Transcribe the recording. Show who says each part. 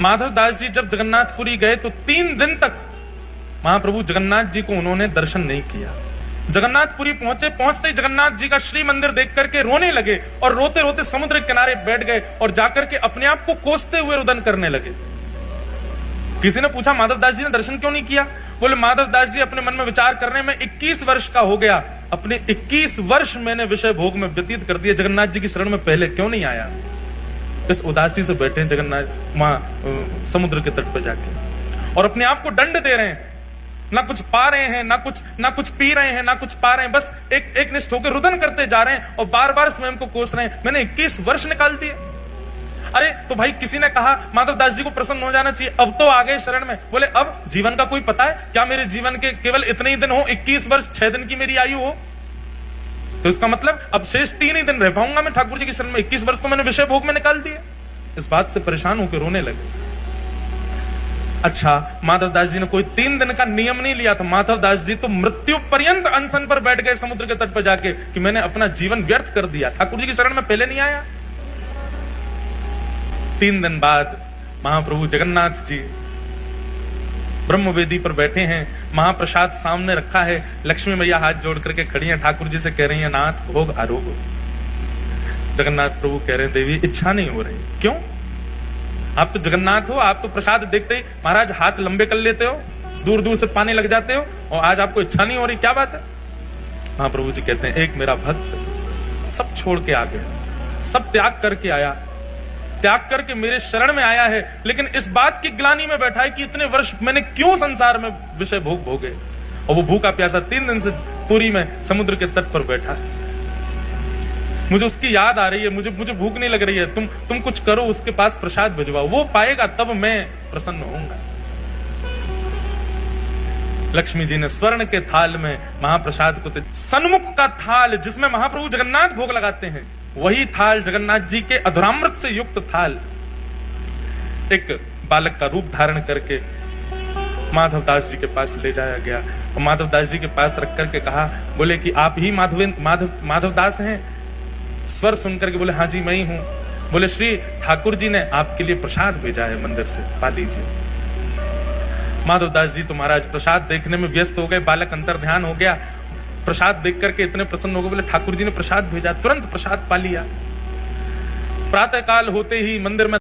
Speaker 1: माधव दास जी जब जगन्नाथपुरी गए तो 3 दिन तक महाप्रभु जगन्नाथ जी को उन्होंने दर्शन नहीं किया। जगन्नाथपुरी पहुंचते ही जगन्नाथ जी का श्री मंदिर देख करके रोने लगे और रोते रोते समुद्र के किनारे बैठ गए और जाकर के अपने आप को कोसते हुए रुदन करने लगे। किसी ने पूछा माधव दास जी ने दर्शन क्यों नहीं किया? बोले माधव दास जी अपने मन में विचार करने में 21 वर्ष का हो गया, अपने 21 वर्ष मैंने विषय भोग में व्यतीत कर दिए, जगन्नाथ जी की शरण में पहले क्यों नहीं आया? इस उदासी से बैठे जगन्नाथ वहां समुद्र के तट पर जाके और अपने आप को दंड दे रहे हैं, ना कुछ पा रहे हैं, ना कुछ पी रहे हैं, ना कुछ पा रहे हैं, बस एक निष्ठ होकर रुदन करते जा रहे हैं और बार बार स्वयं को कोस रहे हैं। मैंने 21 वर्ष निकाल दिए। अरे तो भाई किसी ने कहा माधव दास जी को प्रसन्न हो जाना चाहिए, अब तो आ गए शरण में। बोले अब जीवन का कोई पता है क्या? मेरे जीवन के केवल इतने ही दिन हो, 21 वर्ष 6 दिन की मेरी आयु हो, तो इसका मतलब अब शेष 3 ही दिन रह पाऊंगा मैं ठाकुर जी की शरण में। 21 वर्ष तो मैंने विषय भोग में निकाल दिए। इस बात से परेशान होकर रोने लगे। अच्छा, माधव दास जी ने कोई 3 दिन का नियम नहीं लिया था। माधव दास जी तो मृत्यु पर्यंत अनशन पर बैठ गए समुद्र के तट पर जाके कि मैंने अपना जीवन व्यर्थ कर दिया, ठाकुर जी की शरण में पहले नहीं आया। 3 दिन बाद महाप्रभु जगन्नाथ जी ब्रह्मवेदी पर बैठे हैं, महाप्रसाद सामने रखा है, लक्ष्मी मैया हाथ जोड़ करके खड़ी हैं, ठाकुर जी से कह रही हैं नाथ भोग आरोग। जगन्नाथ प्रभु कह रहे हैं देवी इच्छा नहीं हो रही। क्यों? आप तो जगन्नाथ हो, आप तो प्रसाद देखते ही महाराज हाथ लंबे कर लेते हो, दूर दूर से पानी लग जाते हो, और आज आपको इच्छा नहीं हो रही, क्या बात है? महाप्रभु जी कहते हैं एक मेरा भक्त सब छोड़ के आ गया, सब त्याग करके आया, त्याग करके मेरे शरण में आया है, लेकिन इस बात की ग्लानि में बैठा है कि इतने वर्ष मैंने क्यों संसार में विषय भोग भोगे। और वो भूखा प्यासा 3 दिन से पुरी में समुद्र के तट पर बैठा है। मुझे उसकी याद आ रही है, मुझे भूख नहीं लग रही है, तुम कुछ करो, उसके पास प्रसाद भिजवाओ, वो पाएगा तब मैं प्रसन्न होऊंगा। लक्ष्मी जी ने स्वर्ण के थाल में महाप्रसाद को सन्मुख का थाल जिसमें महाप्रभु जगन्नाथ भोग लगाते हैं, वही थाल जगन्नाथ जी के अधरामृत से युक्त थाल एक बालक का रूप धारण करके माधव दास जी के पास ले जाया गया और माधव दास जी के पास रख करके कहा, बोले कि आप ही माधव दास हैं? स्वर सुनकर के बोले हाँ जी मैं ही हूं। बोले श्री ठाकुर जी ने आपके लिए प्रसाद भेजा है मंदिर से, पा लीजिए। माधव दास जी तो महाराज प्रसाद देखने में व्यस्त हो गए, बालक अंतर ध्यान हो गया, प्रसाद देख करके इतने प्रसन्न हो गए, बोले ठाकुर जी ने प्रसाद भेजा, तुरंत प्रसाद पा लिया। प्रातः काल होते ही मंदिर में